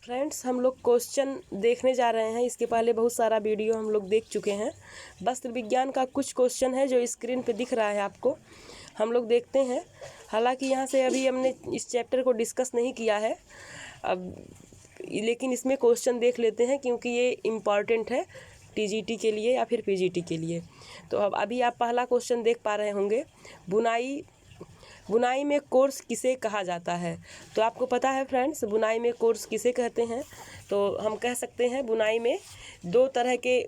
Friends, हम लोग question देखने जा रहे हैं। इसके पहले बहुत सारा वीडियो हम लोग देख चुके हैं। वस्त्र विज्ञान का कुछ क्वेश्चन है जो स्क्रीन पे दिख रहा है आपको, हम लोग देखते हैं। हालांकि यहाँ से अभी हमने इस चैप्टर को डिस्कस नहीं किया है अब, लेकिन इसमें क्वेश्चन देख लेते हैं क्योंकि ये इम्पॉर्टेंट है टीजीटी के लिए या फिर पीजीटी के लिए। तो अब अभी आप पहला क्वेश्चन देख पा रहे होंगे, बुनाई में कोर्स किसे कहा जाता है। तो आपको पता है फ्रेंड्स, बुनाई में कोर्स किसे कहते हैं। तो हम कह सकते हैं बुनाई में दो तरह के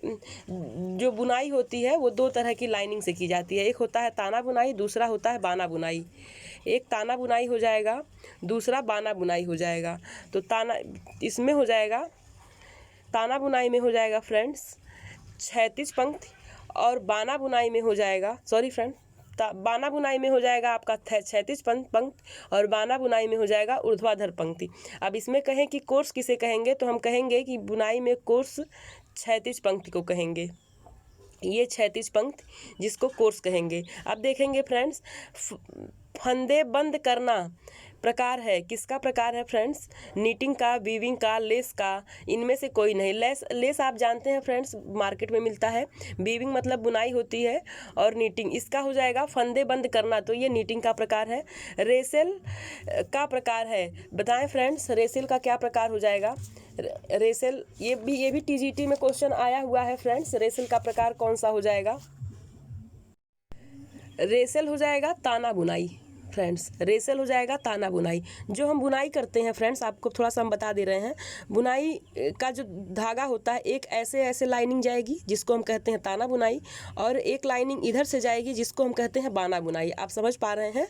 जो बुनाई होती है वो दो तरह की लाइनिंग से की जाती है। एक होता है ताना बुनाई, दूसरा होता है बाना बुनाई। एक ताना बुनाई हो जाएगा, दूसरा बाना बुनाई हो जाएगा। तो इसमें हो जाएगा, ताना बुनाई में हो जाएगा फ्रेंड्स क्षैतिज पंक्ति, और बाना बुनाई में हो जाएगा, सॉरी फ्रेंड, बाना बुनाई में हो जाएगा आपका क्षैतिज पंक्ति, और बाना बुनाई में हो जाएगा ऊर्ध्वाधर पंक्ति। अब इसमें कहें कि कोर्स किसे कहेंगे, तो हम कहेंगे कि बुनाई में कोर्स क्षैतिज पंक्ति को कहेंगे। ये क्षैतिज पंक्ति जिसको कोर्स कहेंगे। अब देखेंगे फ्रेंड्स, फंदे बंद करना प्रकार है, किसका प्रकार है फ्रेंड्स, नीटिंग का, वीविंग का, लेस का, इनमें से कोई नहीं। लेस आप जानते हैं फ्रेंड्स, मार्केट में मिलता है। वीविंग मतलब बुनाई होती है, और नीटिंग इसका हो जाएगा फंदे बंद करना, तो ये नीटिंग का प्रकार है। रेसेल का प्रकार है, बताएं फ्रेंड्स रेसेल का क्या प्रकार हो जाएगा। रेसेल ये भी टीजीटी में क्वेश्चन आया हुआ है फ्रेंड्स। रेसेल का प्रकार कौन सा हो जाएगा, रेसेल हो जाएगा ताना बुनाई फ्रेंड्स। रेसेल हो जाएगा ताना बुनाई। जो हम बुनाई करते हैं फ्रेंड्स, आपको थोड़ा सा हम बता दे रहे हैं। बुनाई का जो धागा होता है, एक ऐसे लाइनिंग जाएगी जिसको हम कहते हैं ताना बुनाई, और एक लाइनिंग इधर से जाएगी जिसको हम कहते हैं बाना बुनाई। आप समझ पा रहे हैं।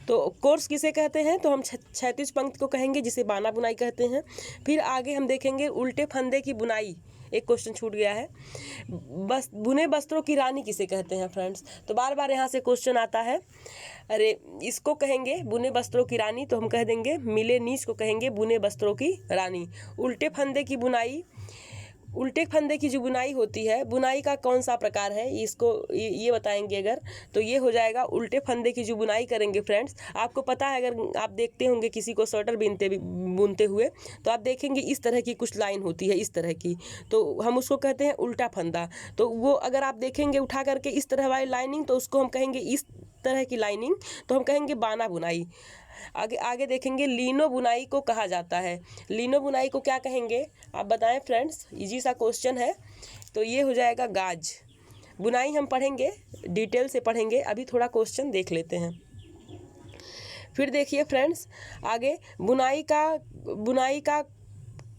तो कोर्स किसे कहते हैं, तो हम क्षैतिज पंक्ति को कहेंगे जिसे बाना बुनाई कहते हैं। फिर आगे हम देखेंगे उल्टे फंदे की बुनाई, एक क्वेश्चन छूट गया है। बस बुने वस्त्रों की रानी किसे कहते हैं फ्रेंड्स। तो बार बार यहाँ से क्वेश्चन आता है। अरे इसको कहेंगे बुने वस्त्रों की रानी, तो हम कह देंगे मिले नीच को कहेंगे बुने वस्त्रों की रानी। उल्टे फंदे की बुनाई, उल्टे फंदे की जो बुनाई होती है, बुनाई का कौन सा प्रकार है, इसको ये बताएंगे अगर, तो ये हो जाएगा उल्टे फंदे की जो बुनाई करेंगे फ्रेंड्स। आपको पता है, अगर आप देखते होंगे किसी को स्वेटर बुनते हुए, तो आप देखेंगे इस तरह की कुछ लाइन होती है, इस तरह की, तो हम उसको कहते हैं उल्टा फंदा। तो वो अगर आप देखेंगे उठा करके इस तरह वाली लाइनिंग, तो उसको हम कहेंगे इस तरह की लाइनिंग, तो हम कहेंगे बाना बुनाई। आगे देखेंगे लीनो बुनाई को कहा जाता है। लीनो बुनाई को क्या कहेंगे, आप बताएं फ्रेंड्स, इजी सा क्वेश्चन है। तो ये हो जाएगा गाज बुनाई। हम पढ़ेंगे, डिटेल से पढ़ेंगे, अभी थोड़ा क्वेश्चन देख लेते हैं। फिर देखिए फ्रेंड्स, आगे बुनाई का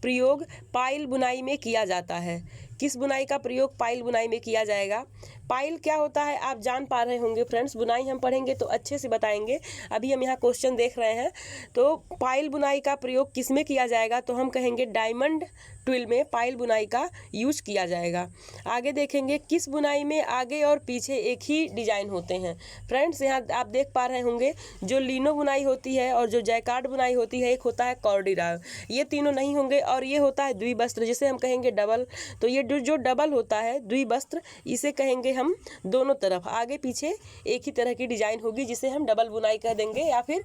प्रयोग पाइल बुनाई में किया जाता है। किस बुनाई का प्रयोग पाइल बुनाई में किया जाएगा। पाइल क्या होता है आप जान पा रहे होंगे फ्रेंड्स, बुनाई हम पढ़ेंगे तो अच्छे से बताएंगे। अभी हम यहाँ क्वेश्चन देख रहे हैं। तो पाइल बुनाई का प्रयोग किस में किया जाएगा, तो हम कहेंगे डायमंड ट्विल में पाइल बुनाई का यूज किया जाएगा। आगे देखेंगे किस बुनाई में आगे और पीछे एक ही डिजाइन होते हैं। फ्रेंड्स यहाँ आप देख पा रहे होंगे, जो लीनो बुनाई होती है और जो जैकार्ड बुनाई होती है, एक होता है कॉर्डिराल, ये तीनों नहीं होंगे, और ये होता है द्विवस्त्र, जिसे हम कहेंगे डबल। तो ये जो डबल होता है द्विवस्त्र, इसे कहेंगे हम दोनों तरफ आगे पीछे एक ही तरह की डिजाइन होगी, जिसे हम डबल बुनाई कह देंगे, या फिर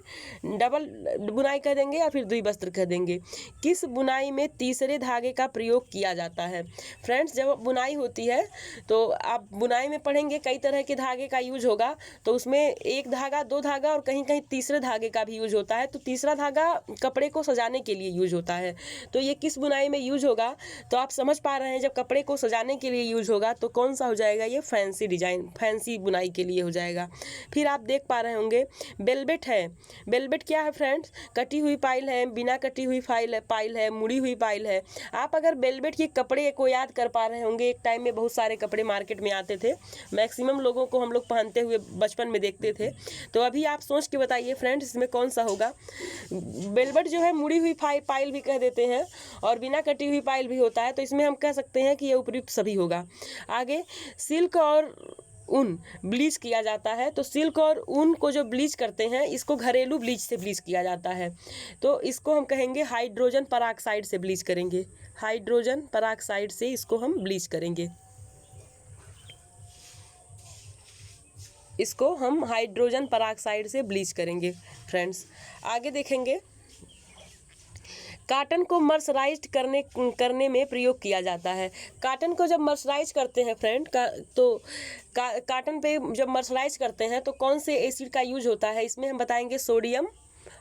डबल बुनाई कह देंगे, या फिर द्विवस्त्र कह देंगे। किस बुनाई में तीसरे धागे का प्रयोग किया जाता है। फ्रेंड्स जब बुनाई होती है तो आप बुनाई में पढ़ेंगे कई तरह के धागे का यूज होगा, तो उसमें एक धागा, दो धागा, और कहीं कहीं तीसरे धागे का भी यूज होता है। तो तीसरा धागा कपड़े को सजाने के लिए यूज होता है। तो ये किस बुनाई में यूज होगा, तो आप समझ पा रहे हैं, जब कपड़े को सजाने के लिए यूज होगा तो कौन सा हो जाएगा, ये फैंसी डिजाइन, फैंसी बुनाई के लिए हो जाएगा। फिर आप देख पा रहे होंगे बेलबेट है। बेलबेट क्या है फ्रेंड्स, कटी हुई पाइल है, बिना कटी हुई पाइल है, मुड़ी हुई पाइल है। आप अगर बेलबेट के कपड़े को याद कर पा रहे होंगे, एक टाइम में बहुत सारे कपड़े मार्केट में आते थे, मैक्सिमम लोगों को हम लोग पहनते हुए बचपन में देखते थे। तो अभी आप सोच के बताइए फ्रेंड्स, इसमें कौन सा होगा। बेलबेट जो है मुड़ी हुई पाइल भी कह देते हैं, और बिना कटी हुई पाइल भी होता है, तो इसमें हम कह सकते हैं कि ये उपयुक्त सभी होगा। आगे सिल्क और ऊन ब्लीच किया जाता है। तो सिल्क और ऊन को जो ब्लीच करते हैं, इसको घरेलू ब्लीच से ब्लीच किया जाता है। तो इसको हम कहेंगे हाइड्रोजन पराक्साइड से ब्लीच करेंगे, हाइड्रोजन पराक्साइड से इसको हम ब्लीच करेंगे, इसको हम हाइड्रोजन पराक्साइड से ब्लीच करेंगे फ्रेंड्स। आगे देखेंगे काटन को मर्सराइज्ड करने में प्रयोग किया जाता है। काटन को जब मर्सराइज करते हैं फ्रेंड काटन पे जब मर्सराइज करते हैं तो कौन से एसिड का यूज होता है, इसमें हम बताएंगे सोडियम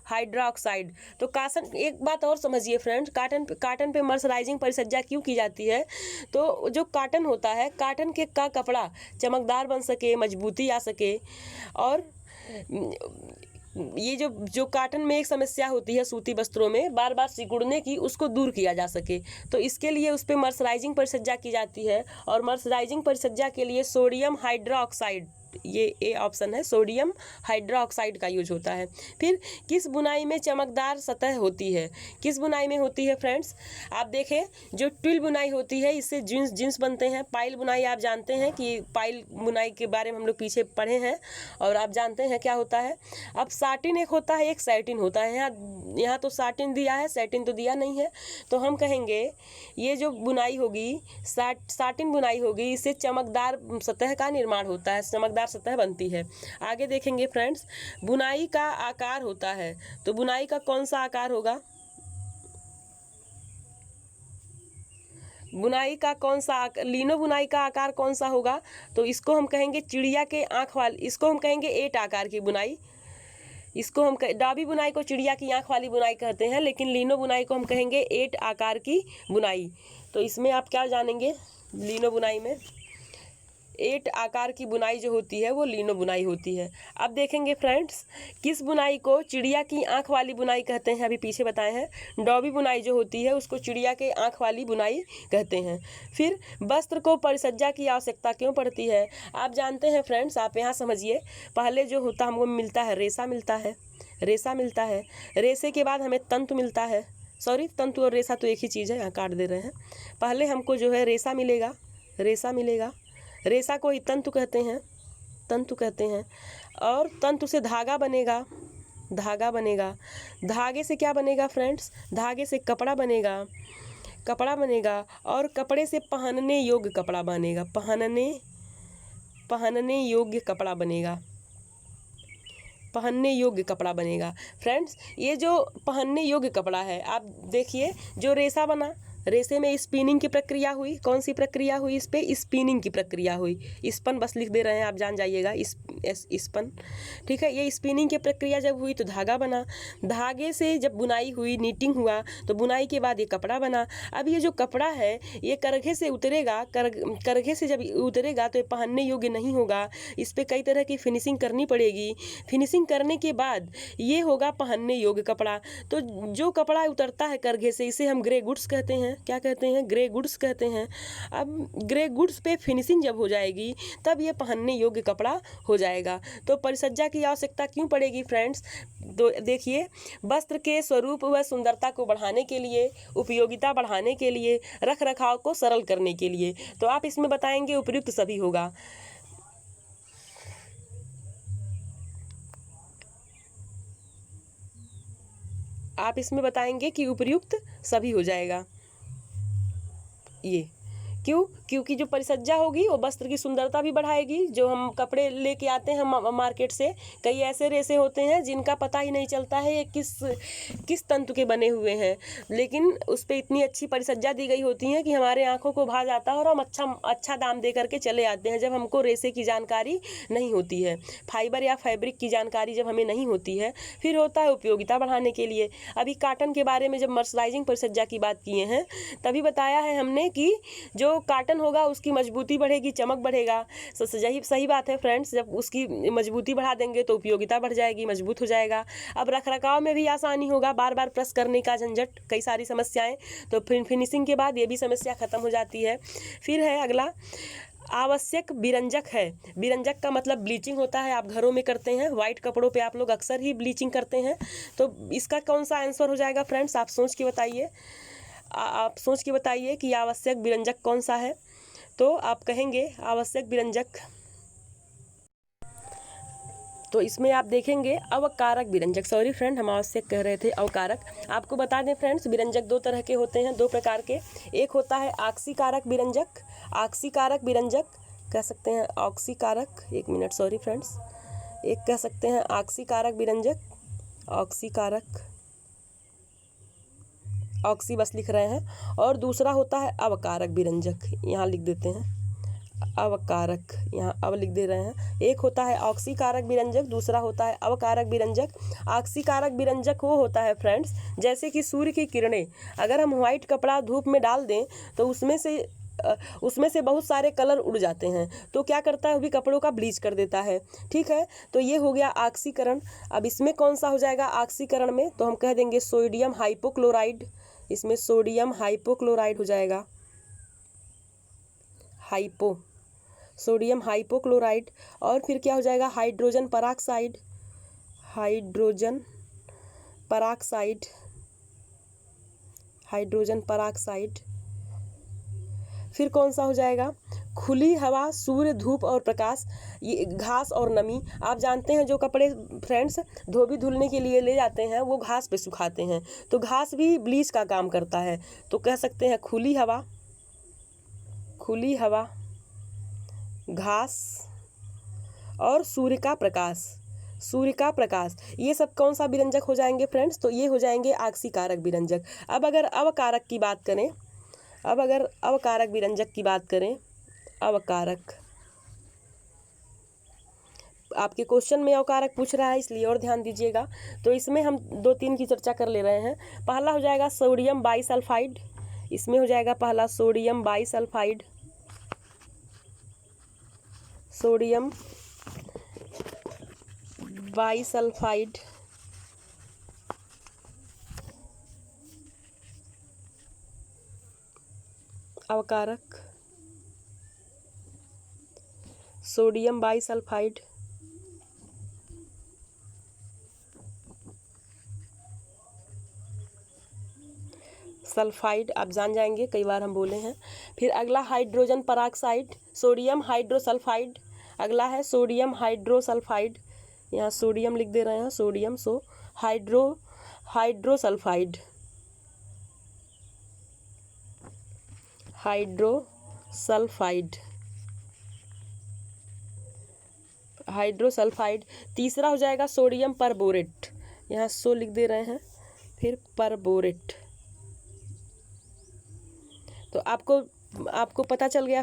हाइड्रोक्साइड। तो काटन, एक बात और समझिए फ्रेंड्स, काटन पे मर्सराइजिंग परिचर्या क्यों की जाती है, तो जो काटन होता है, काटन के का कपड़ा चमकदार बन सके, मजबूती आ सके, और ये जो काटन में एक समस्या होती है सूती वस्त्रों में बार बार सिकुड़ने की, उसको दूर किया जा सके, तो इसके लिए उस पर मर्सराइजिंग परिचर्या की जाती है। और मर्सराइजिंग परिचर्या के लिए सोडियम हाइड्रोक्साइड, ये ए ऑप्शन है, सोडियम हाइड्रोक्साइड का यूज होता है। फिर किस बुनाई में चमकदार सतह होती है, किस बुनाई में होती है फ्रेंड्स, आप देखें जो ट्विल बुनाई होती है इससे जीन्स बनते हैं। पाइल बुनाई आप जानते हैं कि पाइल बुनाई के बारे में हम लोग पीछे पढ़े हैं और आप जानते हैं क्या होता है। अब साटिन एक होता है, एक सैटिन होता है। यहाँ तो साटिन दिया है, सैटिन तो दिया नहीं है, तो हम कहेंगे ये जो बुनाई होगी साटिन बुनाई होगी, इससे चमकदार सतह का निर्माण होता है, चमकदार सतह बनती है। आगे देखेंगे फ्रेंड्स, बुनाई का आकार होता है, तो बुनाई का कौन सा आकार होगा, बुनाई का कौन सा लीनो बुनाई का आकार कौन सा होगा, तो इसको हम कहेंगे चिड़िया के आँख वाली, इसको हम कहेंगे 8 आकार की बुनाई। इसको हम डाबी बुनाई को चिड़िया की आँख वाली बुनाई कहते हैं, लेकिन लीनो बुनाई को हम कहेंगे 8 आकार की बुनाई। तो इसमें आप क्या जानेंगे, लीनो बुनाई में 8 आकार की बुनाई जो होती है वो लीनो बुनाई होती है। अब देखेंगे फ्रेंड्स, किस बुनाई को चिड़िया की आँख वाली बुनाई कहते हैं, अभी पीछे बताए हैं। डॉबी बुनाई जो होती है उसको चिड़िया के आँख वाली बुनाई कहते हैं। फिर वस्त्र को परिसज्जा की आवश्यकता क्यों पड़ती है, आप जानते हैं फ्रेंड्स, आप यहाँ समझिए, पहले जो होता हमको मिलता है रेशा मिलता है, रेशे के बाद हमें तंतु मिलता है, सॉरी तंतु और रेशा तो एक ही चीज़ है, यहाँ काट दे रहे हैं। पहले हमको जो है रेशा मिलेगा, रेशा को ही तंतु कहते हैं, और तंतु से धागा बनेगा, धागे से क्या बनेगा फ्रेंड्स, धागे से कपड़ा बनेगा, और कपड़े से पहनने योग्य कपड़ा बनेगा, पहनने योग्य कपड़ा बनेगा। फ्रेंड्स, ये जो पहनने योग्य कपड़ा है, आप देखिए जो रेशा बना, रेशे में स्पिनिंग की प्रक्रिया हुई, कौन सी प्रक्रिया हुई, इस पे स्पिनिंग की प्रक्रिया हुई, स्पन बस लिख दे रहे हैं, आप जान जाइएगा, स्पन, ठीक है। ये स्पिनिंग की प्रक्रिया जब हुई तो धागा बना, धागे से जब बुनाई हुई, नीटिंग हुआ, तो बुनाई के बाद ये कपड़ा बना। अब ये जो कपड़ा है ये करघे से उतरेगा, करघे से जब उतरेगा तो ये पहनने योग्य नहीं होगा, इस पर कई तरह की फिनिशिंग करनी पड़ेगी, फिनिशिंग करने के बाद ये होगा पहनने योग्य कपड़ा। तो जो कपड़ा उतरता है करघे से, इसे हम ग्रे गुड्स कहते हैं, क्या कहते हैं, ग्रे गुड्स कहते हैं। अब ग्रे गुड्स पे फिनिशिंग जब हो जाएगी तब ये पहनने योग्य कपड़ा हो जाएगा। तो परिसज्जा की आवश्यकता क्यों पड़ेगी फ्रेंड्स, तो देखिए, वस्त्र के स्वरूप व सुंदरता को बढ़ाने के लिए, उपयोगिता बढ़ाने के लिए, रख रखाव को सरल करने के लिए। तो आप इसमें बताएंगे उपयुक्त सभी होगा, आप इसमें बताएंगे कि उपयुक्त सभी हो जाएगा। ये क्यों, क्योंकि जो परिसज्जा होगी वो वस्त्र की सुंदरता भी बढ़ाएगी। जो हम कपड़े लेके आते हैं मार्केट से, कई ऐसे रेशे होते हैं जिनका पता ही नहीं चलता है ये किस तंतु के बने हुए हैं, लेकिन उस पर इतनी अच्छी परिसज्जा दी गई होती है कि हमारे आंखों को भा जाता है और हम अच्छा दाम दे करके चले आते हैं, जब हमको रेशे की जानकारी नहीं होती है, फाइबर या फैब्रिक की जानकारी जब हमें नहीं होती है। फिर होता है उपयोगिता बढ़ाने के लिए। अभी काटन के बारे में जब मर्सराइजिंग परिसज्जा की बात किए हैं तभी बताया है हमने कि जो काटन होगा उसकी मजबूती बढ़ेगी, चमक बढ़ेगा। सही बात है फ्रेंड्स, जब उसकी मजबूती बढ़ा देंगे तो उपयोगिता बढ़ जाएगी, मजबूत हो जाएगा। अब रख रखाव में भी आसानी होगा, बार बार प्रेस करने का झंझट, कई सारी समस्याएं, तो फिर फिनिशिंग के बाद ये भी समस्या खत्म हो जाती है। फिर है अगला, आवश्यक विरंजक है। विरंजक का मतलब ब्लीचिंग होता है, आप घरों में करते हैं, वाइट कपड़ों पे आप लोग अक्सर ही ब्लीचिंग करते हैं। तो इसका कौन सा आंसर हो जाएगा फ्रेंड्स, आप सोच के बताइए, आप सोच के बताइए कि आवश्यक विरंजक कौन सा है। तो आप कहेंगे आवश्यक विरंजक, तो इसमें आप देखेंगे अवकारक विरंजक, सॉरी फ्रेंड हम आवश्यक कह रहे थे, अवकारक। आपको बता दें फ्रेंड्स, विरंजक 2 तरह के होते हैं, 2 प्रकार के। एक होता है आक्सीकारक विरंजक, आक्सीकारक विरंजक कह सकते हैं, ऑक्सीकारक, 1 मिनट सॉरी फ्रेंड्स, एक कह सकते हैं आक्सीकारक विरंजक, ऑक्सीकारक, ऑक्सी बस लिख रहे हैं। और दूसरा होता है अवकारक विरंजक, यहाँ लिख देते हैं अवकारक, यहाँ अब लिख दे रहे हैं। एक होता है ऑक्सीकारक विरंजक, दूसरा होता है अवकारक विरंजक। ऑक्सीकारक विरंजक वो होता है फ्रेंड्स, जैसे कि सूर्य की किरणें अगर हम व्हाइट कपड़ा धूप में डाल दें तो उसमें से बहुत सारे कलर उड़ जाते हैं, तो क्या करता है, वो भी कपड़ों का ब्लीच कर देता है। ठीक है, तो ये हो गया ऑक्सीकरण। अब इसमें कौन सा हो जाएगा ऑक्सीकरण में, तो हम कह देंगे सोडियम हाइपोक्लोराइड। इसमें सोडियम हाइपोक्लोराइड हो जाएगा, सोडियम हाइपोक्लोराइड। और फिर क्या हो जाएगा hydrogen peroxide, hydrogen peroxide, hydrogen peroxide. फिर कौन सा हो जाएगा खुली हवा, सूर्य, धूप और प्रकाश, ये घास और नमी। आप जानते हैं जो कपड़े फ्रेंड्स धोबी धुलने के लिए ले जाते हैं वो घास पे सुखाते हैं, तो घास भी ब्लीच का काम करता है, तो कह सकते हैं खुली हवा, खुली हवा, घास और सूर्य का प्रकाश, सूर्य का प्रकाश, ये सब कौन सा विरंजक हो जाएंगे फ्रेंड्स, तो ये हो जाएंगे ऑक्सीकारक विरंजक। अब अगर अवकारक की बात करें, अब अगर अवकारक विरंजक की बात करें, अवकारक, आपके क्वेश्चन में अवकारक पूछ रहा है इसलिए और ध्यान दीजिएगा। तो इसमें हम 2-3 की चर्चा कर ले रहे हैं। पहला हो जाएगा सोडियम बाइसल्फाइड, इसमें हो जाएगा पहला सोडियम बाइसल्फाइड, सोडियम बाइसल्फाइड। अवकारक सोडियम बाइसल्फाइड, सल्फाइड आप जान जाएंगे, कई बार हम बोले हैं। फिर अगला हाइड्रोजन पराक्साइड, सोडियम हाइड्रोसल्फाइड। अगला है सोडियम हाइड्रोसल्फाइड, यहाँ सोडियम लिख दे रहे हैं, सोडियम, सो हाइड्रोसल्फाइड, हाइड्रोसल्फाइड, हाइड्रोसल्फाइड। तीसरा हो जाएगा सोडियम परबोरेट, यहाँ सो लिख दे रहे हैं, फिर परबोरेट। तो आपको पता चल गया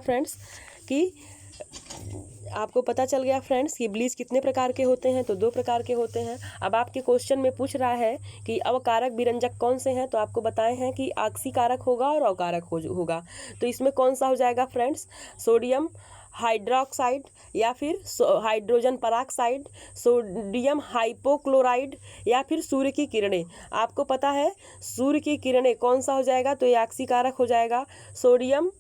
फ्रेंड्स कि ब्लीच कितने प्रकार के होते हैं, तो 2 प्रकार के होते हैं। अब आपके क्वेश्चन में पूछ रहा है कि अवकारक विरंजक कौन से हैं, तो आपको बताए हैं कि ऑक्सीकारक होगा और अवकारक होगा। तो इसमें कौन सा हो जाएगा फ्रेंड्स, सोडियम हाइड्रोक्साइड या फिर हाइड्रोजन पराक्साइड, सोडियम हाइपोक्लोराइड या फिर सूर्य की किरणें। आपको पता है सूर्य की किरणें कौन सा हो जाएगा, तो ये ऑक्सीकारक हो जाएगा, सोडियम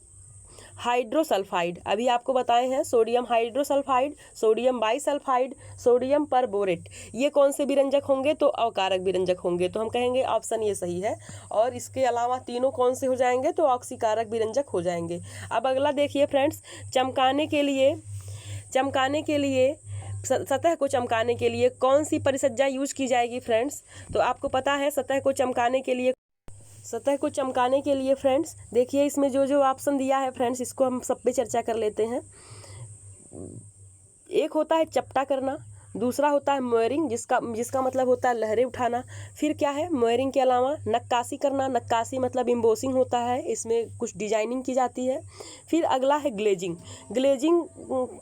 हाइड्रोसल्फाइड। अभी आपको बताए हैं sodium hydrosulphide, sodium bisulphide, sodium perborate, ये कौन से विरंजक होंगे, तो अवकारक विरंजक होंगे। तो हम कहेंगे ऑप्शन ये सही है। और इसके अलावा तीनों कौन से हो जाएंगे, तो ऑक्सीकारक विरंजक हो जाएंगे। अब अगला देखिए फ्रेंड्स, चमकाने के लिए सतह को चमकाने के लिए कौन सी परिसज्जा यूज की जाएगी फ्रेंड्स, तो आपको पता है सतह को चमकाने के लिए फ्रेंड्स देखिए इसमें जो ऑप्शन दिया है फ्रेंड्स, इसको हम सब पे चर्चा कर लेते हैं। एक होता है चपटा करना, दूसरा होता है मोयरिंग, जिसका मतलब होता है लहरें उठाना। फिर क्या है मोयरिंग के अलावा नक्काशी करना, नक्काशी मतलब एम्बोसिंग होता है, इसमें कुछ डिजाइनिंग की जाती है। फिर अगला है ग्लेजिंग, ग्लेजिंग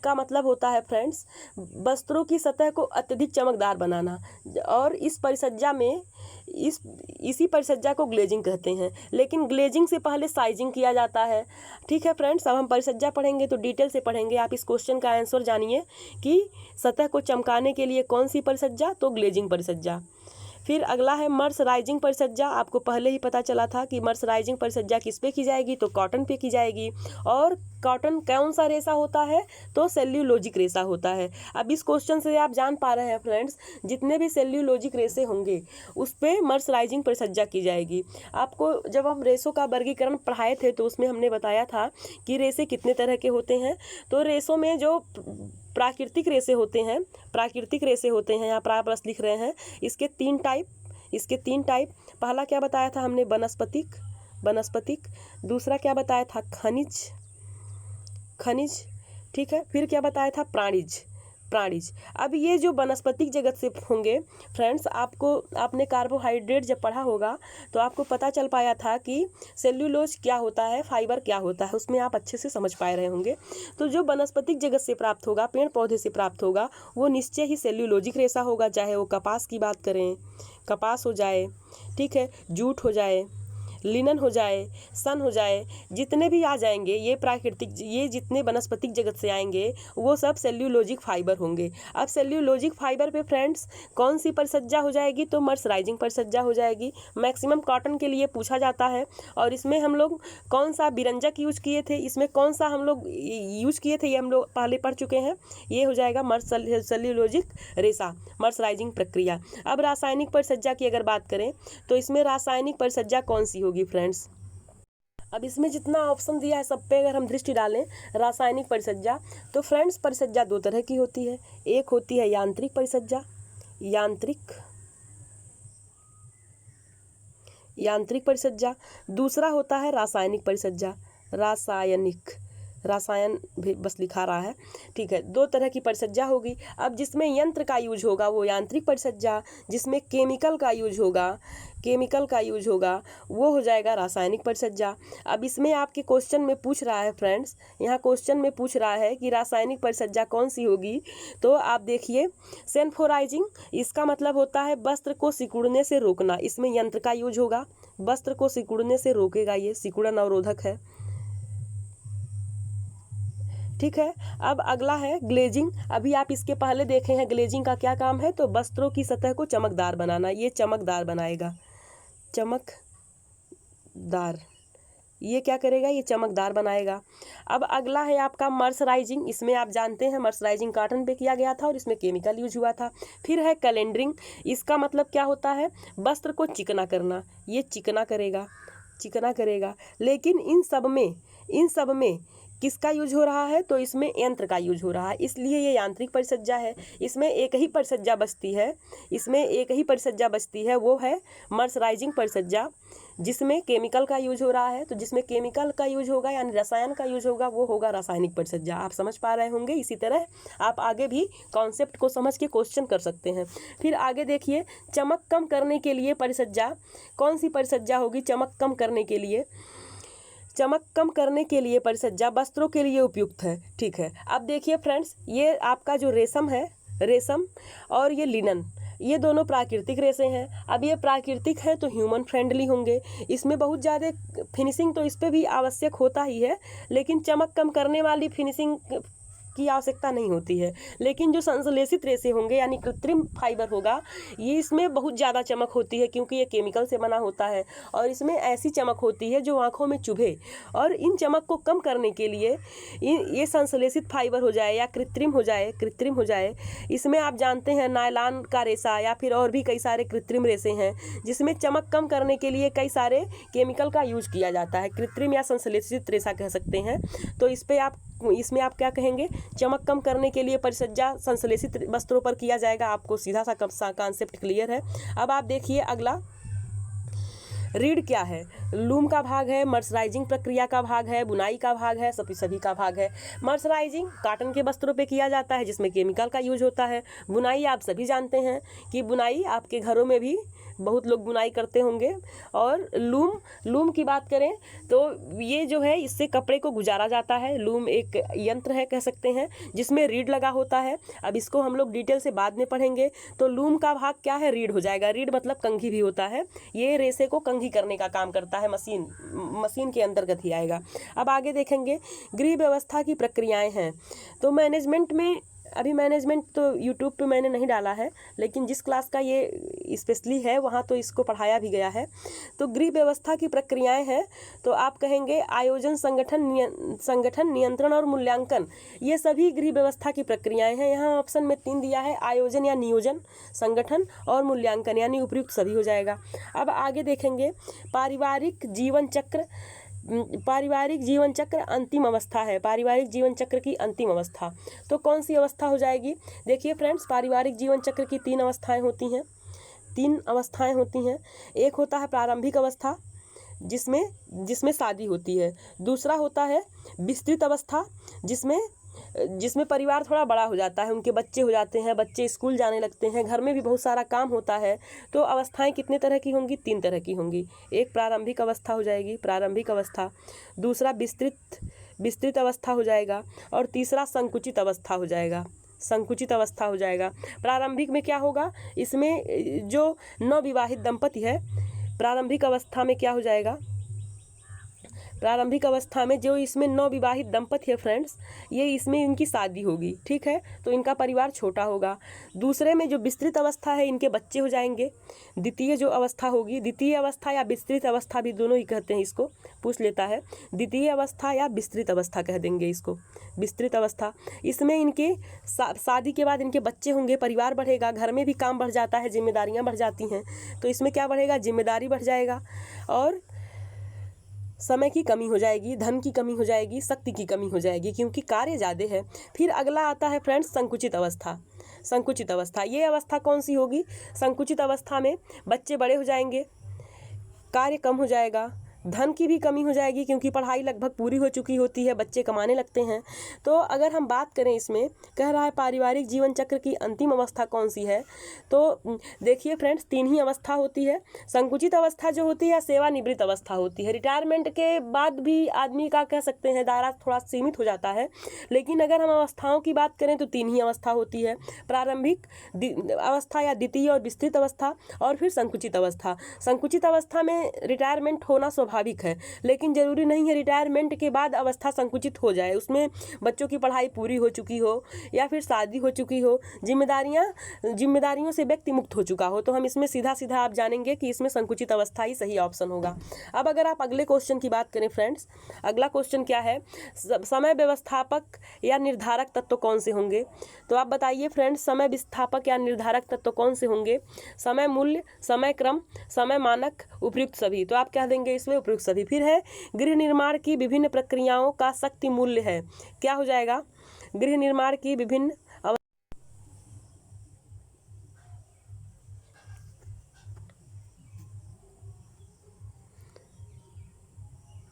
का मतलब होता है फ्रेंड्स वस्त्रों की सतह को अत्यधिक चमकदार बनाना, और इस परिसज्जा में इसी परिसज्जा को ग्लेजिंग कहते हैं। लेकिन ग्लेजिंग से पहले साइजिंग किया जाता है। ठीक है फ्रेंड्स, अब हम परिसज्जा पढ़ेंगे तो डिटेल से पढ़ेंगे। आप इस क्वेश्चन का आंसर जानिए कि सतह को चमकाने के लिए कौन सी परिसज्जा, तो ग्लेजिंग परिसज्जा। फिर अगला है मर्सराइजिंग परिसज्जा। आपको पहले ही पता चला था कि मर्सराइजिंग परिसज्जा किस पे की जाएगी, तो कॉटन पे की जाएगी। और कॉटन कौन सा रेशा होता है, तो सेल्यूलोजिक रेशा होता है। अब इस क्वेश्चन से आप जान पा रहे हैं फ्रेंड्स, जितने भी सेल्यूलोजिक रेशे होंगे उस पर मर्सराइजिंग परिसज्जा की जाएगी। आपको जब हम रेशों का वर्गीकरण पढ़ाए थे तो उसमें हमने बताया था कि रेशे कितने तरह के होते हैं। तो रेशों में जो प्राकृतिक रेशे होते हैं, यहाँ पर आप बस लिख रहे हैं, इसके तीन टाइप। पहला क्या बताया था हमने, वनस्पतिक। दूसरा क्या बताया था, खनिज। ठीक है, फिर क्या बताया था, प्राणिज। प्राणीज। अब ये जो वनस्पतिक जगत से होंगे फ्रेंड्स, आपने कार्बोहाइड्रेट जब पढ़ा होगा तो आपको पता चल पाया था कि सेल्यूलोज क्या होता है, फाइबर क्या होता है, उसमें आप अच्छे से समझ पाए रहे होंगे। तो जो वनस्पतिक जगत से प्राप्त होगा, पेड़ पौधे से प्राप्त होगा, वो निश्चय ही सेल्यूलोजिक रेशा होगा। चाहे वो कपास की बात करें, कपास हो जाए, ठीक है, जूट हो जाए, लिनन हो जाए, सन हो जाए, जितने भी आ जाएंगे ये जितने वनस्पतिक जगत से आएंगे वो सब सेल्यूलोजिक फाइबर होंगे। अब सेल्यूलोजिक फाइबर पे फ्रेंड्स कौन सी परिसज्जा हो जाएगी, तो मर्सराइजिंग परिसज्जा हो जाएगी। मैक्सिमम कॉटन के लिए पूछा जाता है। और इसमें हम लोग कौन सा विरंजक यूज किए थे, इसमें कौन सा हम लोग यूज किए थे, ये हम लोग पहले पढ़ चुके हैं। ये हो जाएगा सेल्यूलोजिक रेशा, मर्सराइजिंग प्रक्रिया। अब रासायनिक परिसज्जा की अगर बात करें तो इसमें रासायनिक परिसज्जा कौन सी होगी फ्रेंड्स। अब इसमें जितना ऑप्शन दिया है सब पे अगर हम दृष्टि डालें रासायनिक परिसज्जा, तो फ्रेंड्स परिसज्जा दो तरह की होती है। एक होती है यांत्रिक परिसज्जा, यांत्रिक परिसज्जा। दूसरा होता है रासायनिक परिसज्जा, रसायन भी बस लिखा रहा है, ठीक है। दो तरह की परिसज्जा होगी। अब जिसमें यंत्र का यूज होगा वो यांत्रिक परिसज्जा, जिसमें केमिकल का यूज होगा वो हो जाएगा रासायनिक परिसज्जा। अब इसमें आपके क्वेश्चन में पूछ रहा है फ्रेंड्स, यहाँ क्वेश्चन में पूछ रहा है कि रासायनिक परिसज्जा कौन सी होगी, तो आप देखिए सेन्फोराइजिंग, इसका मतलब होता है वस्त्र को सिकुड़ने से रोकना। इसमें यंत्र का यूज होगा, वस्त्र को सिकुड़ने से रोकेगा, ये सिकुड़न अवरोधक है, ठीक है। अब अगला है ग्लेजिंग। अभी आप इसके पहले देखे हैं ग्लेजिंग का क्या काम है, तो वस्त्रों की सतह को चमकदार बनाना। ये चमकदार बनाएगा, चमकदार, ये क्या करेगा, ये चमकदार बनाएगा। अब अगला है आपका मर्सराइजिंग। इसमें आप जानते हैं मर्सराइजिंग कॉटन पे किया गया था और इसमें केमिकल यूज हुआ था। फिर है कैलेंडरिंग, इसका मतलब क्या होता है, वस्त्र को चिकना करना, ये चिकना करेगा। लेकिन इन सब में किसका यूज हो रहा है, तो इसमें यंत्र का यूज हो रहा है, इसलिए ये यांत्रिक परिसज्जा है। इसमें एक ही परिसज्जा बचती है, वो है मर्सराइजिंग परिसज्जा, जिसमें केमिकल का यूज हो रहा है। तो जिसमें केमिकल का यूज होगा यानी रसायन का यूज होगा वो होगा रासायनिक परिसज्जा। आप समझ पा रहे होंगे। इसी तरह आप आगे भी कॉन्सेप्ट को समझ के क्वेश्चन कर सकते हैं। फिर आगे देखिए, चमक कम करने के लिए परिसज्जा, कौन सी परिसज्जा होगी चमक कम करने के लिए परिसज्जा वस्त्रों के लिए उपयुक्त है, ठीक है। अब देखिए फ्रेंड्स, ये आपका जो रेशम और ये लिनन, ये दोनों प्राकृतिक रेशे हैं। अब ये प्राकृतिक है तो ह्यूमन फ्रेंडली होंगे। इसमें बहुत ज़्यादा फिनिशिंग तो इस पर भी आवश्यक होता ही है, लेकिन चमक कम करने वाली फिनिशिंग की आवश्यकता नहीं होती है। लेकिन जो संश्लेषित रेशे होंगे यानी कृत्रिम फाइबर होगा, ये इसमें बहुत ज़्यादा चमक होती है क्योंकि ये केमिकल से बना होता है और इसमें ऐसी चमक होती है जो आँखों में चुभे। और इन चमक को कम करने के लिए ये संश्लेषित फाइबर हो जाए या कृत्रिम हो जाए। इसमें आप जानते हैं नायलॉन का रेशा या फिर और भी कई सारे कृत्रिम रेशे हैं जिसमें चमक कम करने के लिए कई सारे केमिकल का यूज किया जाता है। कृत्रिम या संश्लेषित रेशा कह सकते हैं। तो इसमें आप क्या कहेंगे, चमक कम करने के लिए परिसज्जा संश्लेषित वस्त्रों पर किया जाएगा। आपको सीधा सा कॉन्सेप्ट क्लियर है। अब आप देखिए अगला, रीड क्या है, लूम का भाग है, मर्सराइजिंग प्रक्रिया का भाग है, बुनाई का भाग है, सभी का भाग है। मर्सराइजिंग कॉटन के वस्त्रों पे किया जाता है जिसमें केमिकल का यूज होता है। बुनाई आप सभी जानते हैं कि बुनाई आपके घरों में भी बहुत लोग बुनाई करते होंगे। और लूम की बात करें तो ये जो है इससे कपड़े को गुजारा जाता है। लूम एक यंत्र है कह सकते हैं जिसमें रीड लगा होता है। अब इसको हम लोग डिटेल से बाद में पढ़ेंगे। तो लूम का भाग क्या है, रीड हो जाएगा। रीड मतलब कंघी भी होता है, ये रेशे को कंघी करने का काम करता है, मशीन के अंतर्गत ही आएगा। अब आगे देखेंगे गृह व्यवस्था की प्रक्रियाएं हैं। तो मैनेजमेंट में, अभी मैनेजमेंट तो यूट्यूब पे मैंने नहीं डाला है, लेकिन जिस क्लास का ये स्पेशली है वहाँ तो इसको पढ़ाया भी गया है। तो गृह व्यवस्था की प्रक्रियाएं हैं तो आप कहेंगे आयोजन, संगठन, नियंत्रण और मूल्यांकन, ये सभी गृह व्यवस्था की प्रक्रियाएं हैं। यहाँ ऑप्शन में 3 दिया है, आयोजन या नियोजन, संगठन और मूल्यांकन, यानी उपयुक्त सभी हो जाएगा। अब आगे देखेंगे पारिवारिक जीवन चक्र अंतिम अवस्था है। पारिवारिक जीवन चक्र की अंतिम अवस्था तो कौन सी अवस्था हो जाएगी। देखिए फ्रेंड्स, पारिवारिक जीवन चक्र की 3 अवस्थाएं होती हैं। एक होता है प्रारंभिक अवस्था जिसमें शादी होती है। दूसरा होता है विस्तृत अवस्था जिसमें जिसमें परिवार थोड़ा बड़ा हो जाता है, उनके बच्चे हो जाते हैं, बच्चे स्कूल जाने लगते हैं, घर में भी बहुत सारा काम होता है। तो अवस्थाएं कितने तरह की होंगी? 3 तरह की होंगी। एक प्रारंभिक अवस्था हो जाएगी, प्रारंभिक अवस्था। दूसरा विस्तृत अवस्था हो जाएगा, और तीसरा संकुचित अवस्था हो जाएगा, संकुचित अवस्था हो जाएगा। प्रारंभिक में क्या होगा? इसमें जो नवविवाहित दंपति है, प्रारंभिक अवस्था में क्या हो जाएगा? प्रारंभिक अवस्था में जो इसमें नवविवाहित दंपति है फ्रेंड्स, ये इसमें इनकी शादी होगी, ठीक है, तो इनका परिवार छोटा होगा। दूसरे में जो विस्तृत अवस्था है, इनके बच्चे हो जाएंगे। द्वितीय जो अवस्था होगी, द्वितीय अवस्था या विस्तृत अवस्था भी दोनों ही कहते हैं, इसको पूछ लेता है। द्वितीय अवस्था या विस्तृत अवस्था कह देंगे इसको, विस्तृत अवस्था। इसमें इनके शादी के बाद इनके बच्चे होंगे, परिवार बढ़ेगा, घर में भी काम बढ़ जाता है, जिम्मेदारियाँ बढ़ जाती हैं। तो इसमें क्या बढ़ेगा? जिम्मेदारी बढ़ जाएगा, और समय की कमी हो जाएगी, धन की कमी हो जाएगी, शक्ति की कमी हो जाएगी, क्योंकि कार्य ज़्यादा है। फिर अगला आता है फ्रेंड्स संकुचित अवस्था। संकुचित अवस्था, ये अवस्था कौन सी होगी? संकुचित अवस्था में बच्चे बड़े हो जाएंगे, कार्य कम हो जाएगा, धन की भी कमी हो जाएगी, क्योंकि पढ़ाई लगभग पूरी हो चुकी होती है, बच्चे कमाने लगते हैं। तो अगर हम बात करें, इसमें कह रहा है पारिवारिक जीवन चक्र की अंतिम अवस्था कौन सी है, तो देखिए फ्रेंड्स 3 ही अवस्था होती है। संकुचित अवस्था जो होती है सेवानिवृत्त अवस्था होती है। रिटायरमेंट के बाद भी आदमी का कह सकते हैं दायरा थोड़ा सीमित हो जाता है, लेकिन अगर हम अवस्थाओं की बात करें तो 3 ही अवस्था होती है, प्रारंभिक अवस्था या द्वितीय और विस्तृत अवस्था, और फिर संकुचित अवस्था। संकुचित अवस्था में रिटायरमेंट होना स्वाभाविक है, लेकिन जरूरी नहीं है रिटायरमेंट के बाद अवस्था संकुचित हो जाए। उसमें बच्चों की पढ़ाई पूरी हो चुकी हो, या फिर शादी हो चुकी हो, जिम्मेदारियों से व्यक्ति मुक्त हो चुका हो, तो हम इसमें सीधा सीधा आप जानेंगे कि इसमें संकुचित अवस्था ही सही ऑप्शन होगा। अब अगर आप अगले क्वेश्चन की बात करें फ्रेंड्स, अगला क्वेश्चन क्या है? समय व्यवस्थापक या निर्धारक तत्व कौन से होंगे? तो आप बताइए फ्रेंड्स, समय विस्थापक या निर्धारक तत्व कौन से होंगे? समय मूल्य, समय क्रम, समय मानक, उपयुक्त सभी। तो आप कह देंगे इसमें उपयुक्त सभी। फिर है गृह निर्माण की विभिन्न प्रक्रियाओं का शक्ति मूल्य है, क्या हो जाएगा? गृह निर्माण की विभिन्न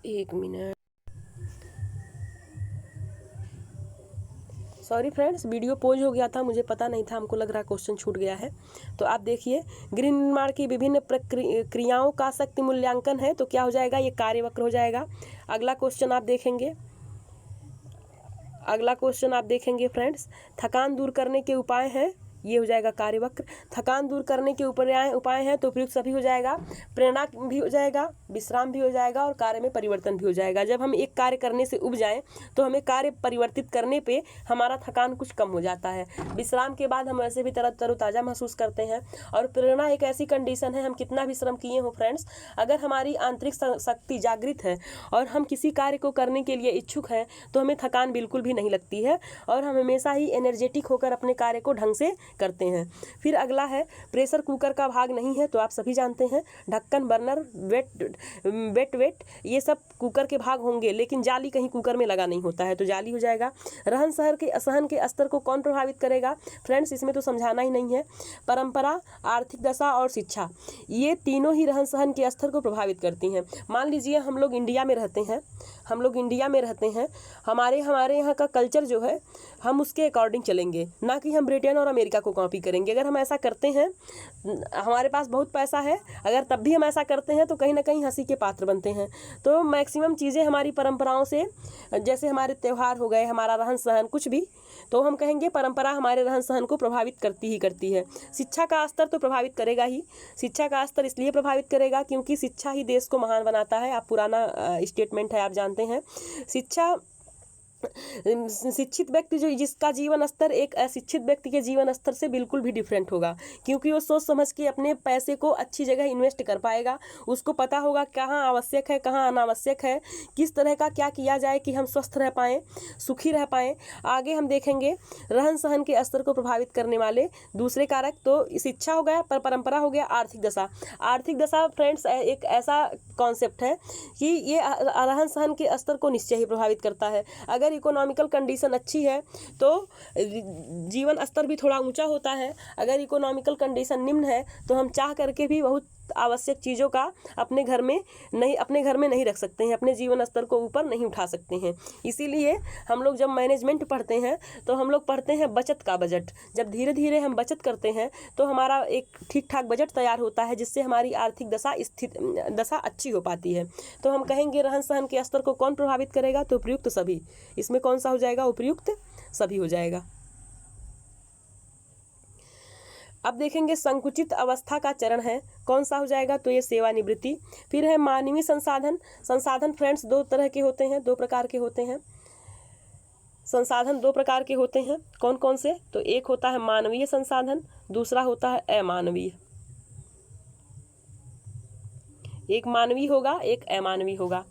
एक minute, sorry friends, video pause हो गया था, मुझे पता नहीं था, हमको लग रहा है क्वेश्चन छूट गया है। तो आप देखिए, गृह निर्माण की विभिन्न क्रियाओं का शक्ति मूल्यांकन है, तो क्या हो जाएगा? ये कार्यवक्र हो जाएगा। अगला क्वेश्चन आप देखेंगे, अगला क्वेश्चन आप देखेंगे फ्रेंड्स, थकान दूर करने के उपाय हैं, ये हो जाएगा कार्यवक्र। थकान दूर करने के उपाय हैं तो उपयुक्त सभी हो जाएगा। प्रेरणा भी हो जाएगा, विश्राम भी हो जाएगा, और कार्य में परिवर्तन भी हो जाएगा। जब हम एक कार्य करने से उब जाएं तो हमें कार्य परिवर्तित करने पे हमारा थकान कुछ कम हो जाता है। विश्राम के बाद हम वैसे भी तरोताज़ा महसूस करते हैं। और प्रेरणा एक ऐसी कंडीशन है, हम कितना भी श्रम किए हो फ्रेंड्स, अगर हमारी आंतरिक शक्ति जागृत है और हम किसी कार्य को करने के लिए इच्छुक हैं तो हमें थकान बिल्कुल भी नहीं लगती है, और हम हमेशा ही एनर्जेटिक होकर अपने कार्य को ढंग से करते हैं। फिर अगला है प्रेशर कुकर का भाग नहीं है, तो आप सभी जानते हैं ढक्कन, बर्नर, वेट ये सब कुकर के भाग होंगे, लेकिन जाली कहीं कुकर में लगा नहीं होता है, तो जाली हो जाएगा। रहन सहन के स्तर को कौन प्रभावित करेगा? फ्रेंड्स इसमें तो समझाना ही नहीं है। परंपरा, आर्थिक दशा और शिक्षा, ये तीनों ही रहन सहन के स्तर को प्रभावित करती हैं। मान लीजिए हम लोग इंडिया में रहते हैं, हमारे यहाँ का कल्चर जो है हम उसके अकॉर्डिंग चलेंगे, ना कि हम ब्रिटेन और अमेरिका को कॉपी करेंगे। अगर हम ऐसा करते हैं, हमारे पास बहुत पैसा है, अगर तब भी हम ऐसा करते हैं तो कहीं ना कहीं हंसी के पात्र बनते हैं। तो मैक्सिमम चीज़ें हमारी परंपराओं से, जैसे हमारे त्यौहार हो गए, हमारा रहन सहन, कुछ भी, तो हम कहेंगे परंपरा हमारे रहन सहन को प्रभावित करती ही करती है। शिक्षा का स्तर तो प्रभावित करेगा ही। शिक्षा का स्तर इसलिए प्रभावित करेगा क्योंकि शिक्षा ही देश को महान बनाता है। आप पुराना स्टेटमेंट है, आप जानते हैं। शिक्षित व्यक्ति जिसका जीवन स्तर एक अशिक्षित व्यक्ति के जीवन स्तर से बिल्कुल भी डिफरेंट होगा, क्योंकि वो सोच समझ के अपने पैसे को अच्छी जगह इन्वेस्ट कर पाएगा। उसको पता होगा कहाँ आवश्यक है, कहाँ अनावश्यक है, किस तरह का क्या किया जाए कि हम स्वस्थ रह पाएँ, सुखी रह पाएँ। आगे हम देखेंगे रहन सहन के स्तर को प्रभावित करने वाले दूसरे कारक, तो शिक्षा हो गया, परंपरा हो गया, आर्थिक दशा। आर्थिक दशा फ्रेंड्स एक ऐसा कॉन्सेप्ट है कि ये रहन सहन के स्तर को निश्चय ही प्रभावित करता है। अगर इकोनॉमिकल कंडीशन अच्छी है तो जीवन स्तर भी थोड़ा ऊंचा होता है। अगर इकोनॉमिकल कंडीशन निम्न है तो हम चाह करके भी बहुत आवश्यक चीज़ों का अपने घर में नहीं रख सकते हैं, अपने जीवन स्तर को ऊपर नहीं उठा सकते हैं। इसीलिए हम लोग जब मैनेजमेंट पढ़ते हैं तो हम लोग पढ़ते हैं बचत का बजट। जब धीरे धीरे हम बचत करते हैं तो हमारा एक ठीक ठाक बजट तैयार होता है, जिससे हमारी आर्थिक दशा अच्छी हो पाती है। तो हम कहेंगे रहन सहन के स्तर को कौन प्रभावित करेगा, तो उपयुक्त सभी। इसमें कौन सा हो जाएगा, उपयुक्त सभी हो जाएगा। अब देखेंगे संकुचित अवस्था का चरण है, कौन सा हो जाएगा, तो ये सेवानिवृत्ति। फिर है मानवीय संसाधन। संसाधन फ्रेंड्स दो तरह के होते हैं, दो प्रकार के होते हैं। संसाधन दो प्रकार के होते हैं, कौन कौन से, तो एक होता है मानवीय संसाधन, दूसरा होता है अमानवीय। एक मानवीय होगा, एक अमानवीय होगा,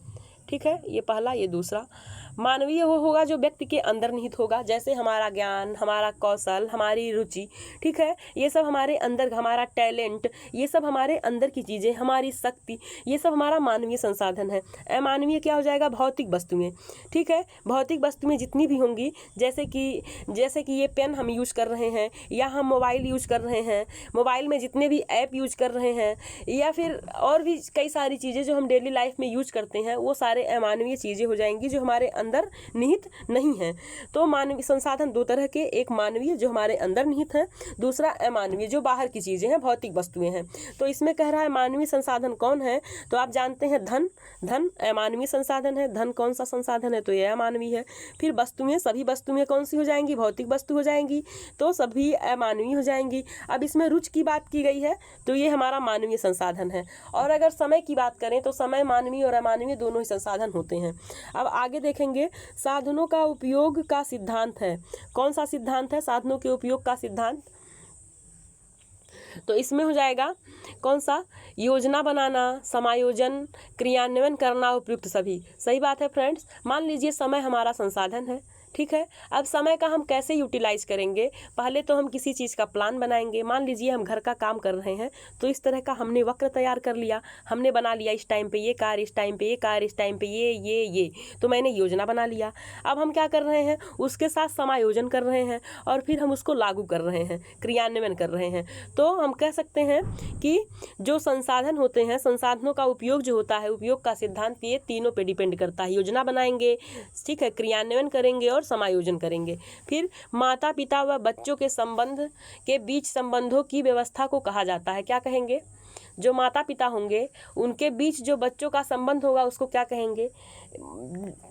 ठीक है, ये पहला ये दूसरा। मानवीय वो होगा जो व्यक्ति के अंदर निहित होगा, जैसे हमारा ज्ञान, हमारा कौशल, हमारी रुचि, ठीक है, ये सब हमारे अंदर, हमारा टैलेंट, ये सब हमारे अंदर की चीज़ें, हमारी शक्ति, ये सब हमारा मानवीय संसाधन है। अमानवीय क्या हो जाएगा, भौतिक वस्तुएं, ठीक है, भौतिक वस्तुएं जितनी भी होंगी, जैसे कि ये पेन हम यूज कर रहे हैं, या हम मोबाइल यूज कर रहे हैं, मोबाइल में जितने भी ऐप यूज कर रहे हैं, या फिर और भी कई सारी चीज़ें जो हम डेली लाइफ में यूज करते हैं, वो सारे अमानवीय चीज़ें हो जाएंगी जो हमारे अंदर निहित नहीं है। तो मानवीय संसाधन दो तरह के, एक मानवीय जो हमारे अंदर निहित है, दूसरा अमानवीय जो बाहर की चीजें हैं, भौतिक वस्तुएं हैं। तो इसमें कह रहा है मानवीय संसाधन कौन है, तो आप जानते हैं धन। धन अमानवीय संसाधन है। धन कौन सा संसाधन है, तो यह अमानवीय है। फिर वस्तुएं, सभी वस्तुएं कौन सी हो जाएंगी, भौतिक वस्तु हो जाएंगी, तो सभी अमानवीय हो जाएंगी। अब इसमें रुचि की बात की गई है, तो ये हमारा मानवीय संसाधन है। और अगर समय की बात करें तो समय मानवीय और अमानवीय दोनों ही संसाधन होते हैं। अब आगे देखेंगे साधनों का उपयोग का सिद्धांत है, कौन सा सिद्धांत है, साधनों के उपयोग का सिद्धांत, तो इसमें हो जाएगा कौन सा, योजना बनाना, समायोजन, क्रियान्वयन करना, उपयुक्त सभी। सही बात है फ्रेंड्स। मान लीजिए समय हमारा संसाधन है, ठीक है। अब समय का हम कैसे यूटिलाइज करेंगे, पहले तो हम किसी चीज़ का प्लान बनाएंगे। मान लीजिए हम घर का काम कर रहे हैं, तो इस तरह का हमने वक्र तैयार कर लिया, हमने बना लिया इस टाइम पे ये कार्य, इस टाइम पे ये कार्य, इस टाइम पे ये, तो मैंने योजना बना लिया। अब हम क्या कर रहे हैं, उसके साथ समायोजन कर रहे हैं और फिर हम उसको लागू कर रहे हैं, क्रियान्वयन कर रहे हैं। तो हम कह सकते हैं कि जो संसाधन होते हैं, संसाधनों का उपयोग जो होता है, उपयोग का सिद्धांत ये तीनों पे डिपेंड करता है। योजना बनाएंगे, ठीक है, क्रियान्वयन करेंगे और समायोजन करेंगे। फिर माता पिता व बच्चों के संबंध के बीच संबंधों की व्यवस्था को कहा जाता है, क्या कहेंगे, जो माता पिता होंगे उनके बीच जो बच्चों का संबंध होगा उसको क्या कहेंगे।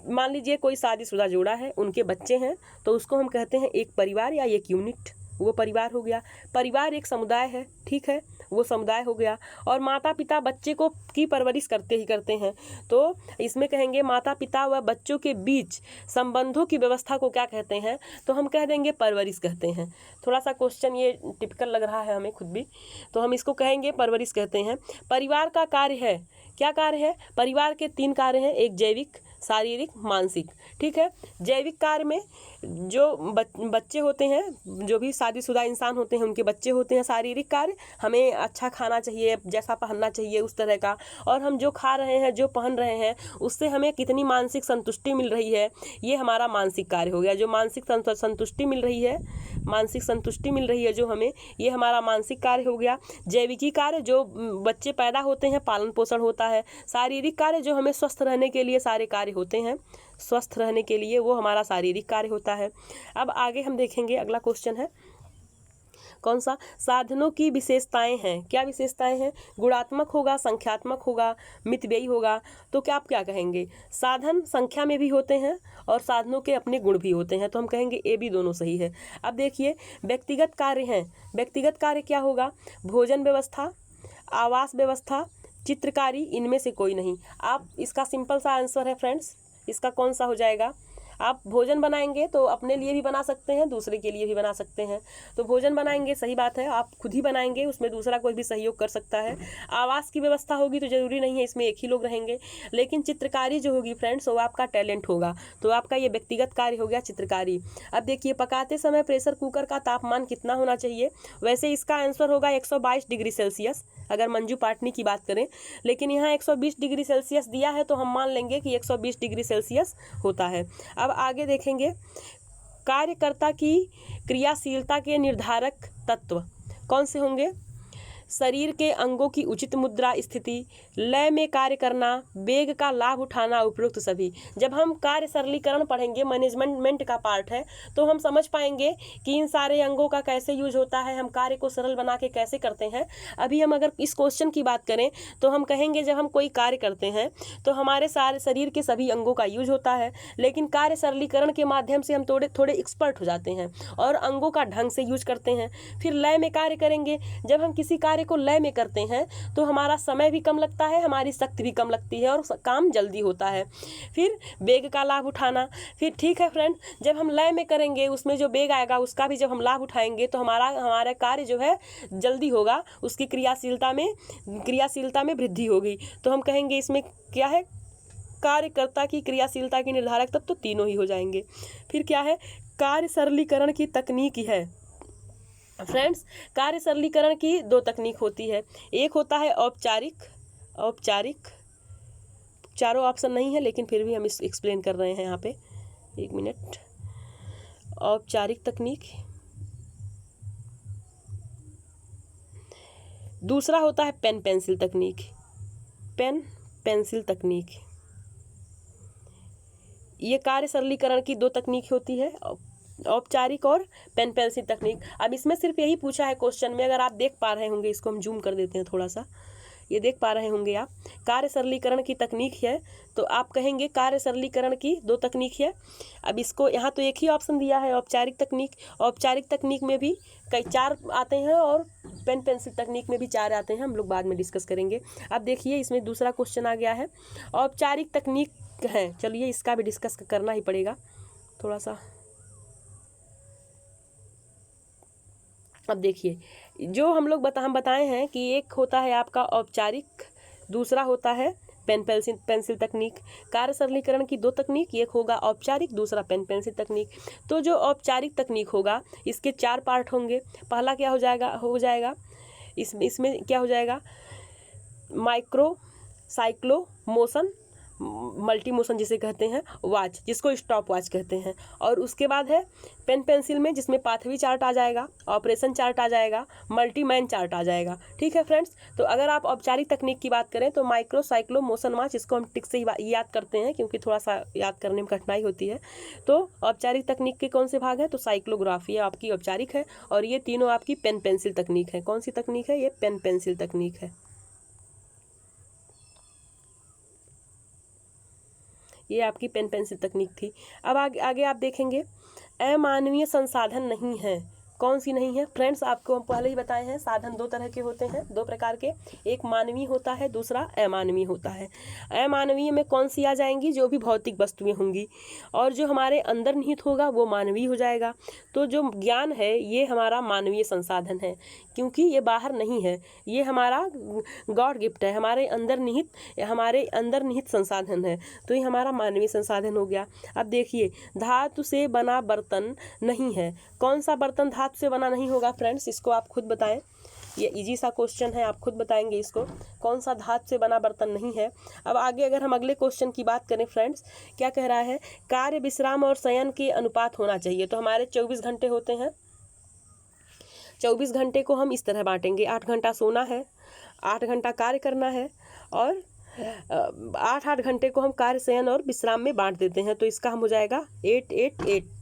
मान लीजिए कोई शादीशुदा जोड़ा है, उनके बच्चे हैं, तो उसको हम कहते हैं एक परिवार या एक यूनिट, वो परिवार हो गया। परिवार एक समुदाय है, ठीक है, वो समुदाय हो गया। और माता पिता बच्चे को की परवरिश करते हैं, तो इसमें कहेंगे माता पिता व बच्चों के बीच संबंधों की व्यवस्था को क्या कहते हैं, तो हम कह देंगे परवरिश कहते हैं। थोड़ा सा क्वेश्चन ये टिपिकल लग रहा है हमें खुद भी, तो हम इसको कहेंगे परवरिश कहते हैं। परिवार का कार्य है, क्या कार्य है, परिवार के 3 कार्य हैं, एक जैविक, शारीरिक, मानसिक, ठीक है। जैविक कार्य में जो बच्चे होते हैं, जो भी शादीशुदा इंसान होते हैं उनके बच्चे होते हैं। शारीरिक कार्य, हमें अच्छा खाना चाहिए, जैसा पहनना चाहिए उस तरह का, और हम जो खा रहे हैं, जो पहन रहे हैं, उससे हमें कितनी मानसिक संतुष्टि मिल रही है, ये हमारा मानसिक कार्य हो गया। जो मानसिक संतुष्टि मिल रही है, मानसिक संतुष्टि मिल रही है जो हमें, ये हमारा मानसिक कार्य हो गया। जैविकी कार्य, जो बच्चे पैदा होते हैं, पालन पोषण होता है। शारीरिक कार्य, जो हमें स्वस्थ रहने के लिए सारे कार्य होते हैं, स्वस्थ रहने के लिए, वो हमारा शारीरिक कार्य होता है। अब आगे हम देखेंगे, अगला क्वेश्चन है कौन सा, साधनों की विशेषताएं हैं, क्या विशेषताएं हैं, गुणात्मक होगा, संख्यात्मक होगा, मितव्ययी होगा, तो क्या आप क्या कहेंगे। साधन संख्या में भी होते हैं और साधनों के अपने गुण भी होते हैं, तो हम कहेंगे ए बी दोनों सही है। अब देखिए व्यक्तिगत कार्य हैं, व्यक्तिगत कार्य क्या होगा, भोजन व्यवस्था, आवास व्यवस्था, चित्रकारी, इनमें से कोई नहीं। आप इसका सिंपल सा आंसर है फ्रेंड्स, इसका कौन सा हो जाएगा। आप भोजन बनाएंगे तो अपने लिए भी बना सकते हैं, दूसरे के लिए भी बना सकते हैं। तो भोजन बनाएंगे, सही बात है, आप खुद ही बनाएंगे, उसमें दूसरा कोई भी सहयोग कर सकता है। आवास की व्यवस्था होगी तो ज़रूरी नहीं है इसमें एक ही लोग रहेंगे, लेकिन चित्रकारी जो होगी फ्रेंड्स, वो आपका टैलेंट होगा, तो आपका ये व्यक्तिगत कार्य हो गया चित्रकारी। अब देखिए पकाते समय प्रेशर कुकर का तापमान कितना होना चाहिए, वैसे इसका आंसर होगा 122 डिग्री सेल्सियस, अगर मंजू पाटनी की बात करें, लेकिन यहाँ 120 डिग्री सेल्सियस दिया है तो हम मान लेंगे कि 120 डिग्री सेल्सियस होता है। अब आगे देखेंगे कार्यकर्ता की क्रियाशीलता के निर्धारक तत्व कौन से होंगे। शरीर के अंगों की उचित मुद्रा स्थिति, लय में कार्य करना, वेग का लाभ उठाना, उपयुक्त सभी। जब हम कार्य सरलीकरण पढ़ेंगे, मैनेजमेंट का पार्ट है, तो हम समझ पाएंगे कि इन सारे अंगों का कैसे यूज होता है, हम कार्य को सरल बना के कैसे करते हैं। अभी हम अगर इस क्वेश्चन की बात करें तो हम कहेंगे जब हम कोई कार्य करते हैं तो हमारे सारे शरीर के सभी अंगों का यूज होता है, लेकिन कार्य सरलीकरण के माध्यम से हम थोड़े एक्सपर्ट हो जाते हैं और अंगों का ढंग से यूज करते हैं। फिर लय में कार्य करेंगे, जब हम किसी कार्य को लय में करते हैं तो हमारा समय भी कम लगता है, हमारी शक्ति भी कम लगती है और काम जल्दी होता है। फिर वेग का लाभ उठाना, फिर ठीक है फ्रेंड, जब हम लय में करेंगे उसमें जो वेग आएगा उसका भी जब हम लाभ उठाएंगे तो हमारा कार्य जो है जल्दी होगा, उसकी क्रियाशीलता में वृद्धि होगी। तो हम कहेंगे इसमें क्या है, कार्यकर्ता की क्रियाशीलता के निर्धारक तत्व तो तीनों ही हो जाएंगे। फिर क्या है, कार्य सरलीकरण की तकनीक है फ्रेंड्स। कार्य सरलीकरण की दो तकनीक होती है, एक होता है औपचारिक, चारों ऑप्शन नहीं है लेकिन फिर भी हम इस एक्सप्लेन कर रहे हैं यहाँ पे, एक मिनट। औपचारिक तकनीक, दूसरा होता है पेन पेंसिल तकनीक। ये कार्य सरलीकरण की दो तकनीक होती है, औपचारिक और पेन पेंसिल तकनीक। अब इसमें सिर्फ यही पूछा है क्वेश्चन में, अगर आप देख पा रहे होंगे, इसको हम जूम कर देते हैं थोड़ा सा, ये देख पा रहे होंगे आप, कार्य सरलीकरण की तकनीक है तो आप कहेंगे कार्य सरलीकरण की दो तकनीक है। अब इसको यहाँ तो एक ही ऑप्शन दिया है औपचारिक तकनीक में भी कई चार आते हैं और पेन पेंसिल तकनीक में भी चार आते हैं, हम लोग बाद में डिस्कस करेंगे। अब देखिए इसमें दूसरा क्वेश्चन आ गया है, औपचारिक तकनीक है, चलिए इसका भी डिस्कस करना ही पड़ेगा थोड़ा सा। अब देखिए जो हम बताए हैं कि एक होता है आपका औपचारिक, दूसरा होता है पेन पेंसिल तकनीक। कार्य सरलीकरण की दो तकनीक, एक होगा औपचारिक, दूसरा पेन पेंसिल तकनीक। तो जो औपचारिक तकनीक होगा इसके चार पार्ट होंगे। पहला क्या हो जाएगा इसमें क्या हो जाएगा, micro cyclo motion, multi motion जिसे कहते हैं, वॉच जिसको स्टॉप वॉच कहते हैं, और उसके बाद है पेन पेंसिल में जिसमें पाथवी चार्ट आ जाएगा, ऑपरेशन चार्ट आ जाएगा, मल्टी मैन चार्ट आ जाएगा। ठीक है फ्रेंड्स, तो अगर आप औपचारिक तकनीक की बात करें तो माइक्रो साइक्लो मोशन वॉच, इसको हम टिक से ही याद करते हैं क्योंकि थोड़ा सा याद करने में कठिनाई होती है। तो औपचारिक तकनीक के कौन से भाग हैं, तो साइक्लोग्राफी आपकी औपचारिक है और ये तीनों आपकी पेन पेंसिल तकनीक है। कौन सी तकनीक है, ये पेन पेंसिल तकनीक है, ये आपकी पेन पेंसिल तकनीक थी। अब आगे आप देखेंगे अमानवीय संसाधन नहीं है, कौन सी नहीं है फ्रेंड्स, आपको हम पहले ही बताए हैं, साधन दो तरह के होते हैं, दो प्रकार के, एक मानवीय होता है, दूसरा अमानवीय होता है। अमानवीय में कौन सी आ जाएंगी, जो भी भौतिक वस्तुएं होंगी, और जो हमारे अंदर निहित होगा वो मानवीय हो जाएगा। तो जो ज्ञान है ये हमारा मानवीय संसाधन है, क्योंकि ये बाहर नहीं है, ये हमारा गॉड गिफ्ट है, हमारे अंदर निहित संसाधन है, तो ये हमारा मानवीय संसाधन हो गया। अब देखिए धातु से बना बर्तन नहीं है, कौन सा बर्तन धातु से बना नहीं होगा फ्रेंड्स, इसको आप खुद बताएं, ये इजी सा क्वेश्चन है, आप खुद बताएंगे इसको, कौन सा धातु से बना बर्तन नहीं है। अब आगे अगर हम अगले क्वेश्चन की बात करें फ्रेंड्स, क्या कह रहा है, कार्य विश्राम और शयन के अनुपात होना चाहिए। तो हमारे 24 घंटे होते हैं, 24 घंटे को हम इस तरह बांटेंगे, 8 घंटा सोना है, 8 घंटा कार्य करना है, और 8 घंटे को हम कार्य शयन और विश्राम में बांट देते हैं। तो इसका हम हो जाएगा 8-8-8।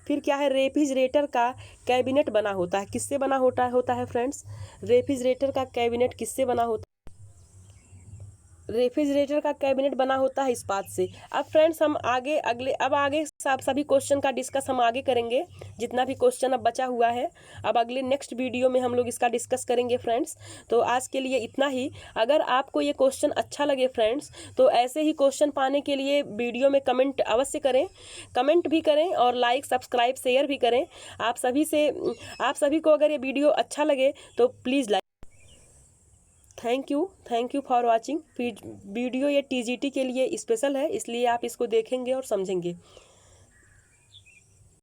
फिर क्या है, रेफ्रिजरेटर का कैबिनेट बना होता है, किससे बना होता है फ्रेंड्स, रेफ्रिजरेटर का कैबिनेट किससे बना होता है, रेफ्रिजरेटर का कैबिनेट बना होता है इस्पात से। अब फ्रेंड्स हम आगे सभी क्वेश्चन का डिस्कस हम आगे करेंगे, जितना भी क्वेश्चन अब बचा हुआ है अब अगले नेक्स्ट वीडियो में हम लोग इसका डिस्कस करेंगे फ्रेंड्स। तो आज के लिए इतना ही। अगर आपको ये क्वेश्चन अच्छा लगे फ्रेंड्स तो ऐसे ही क्वेश्चन पाने के लिए वीडियो में कमेंट अवश्य करें, कमेंट भी करें और लाइक सब्सक्राइब शेयर भी करें। आप सभी को अगर ये वीडियो अच्छा लगे तो please like. Thank you for watching. Video ये TGT के लिए स्पेशल है, इसलिए आप इसको देखेंगे और समझेंगे।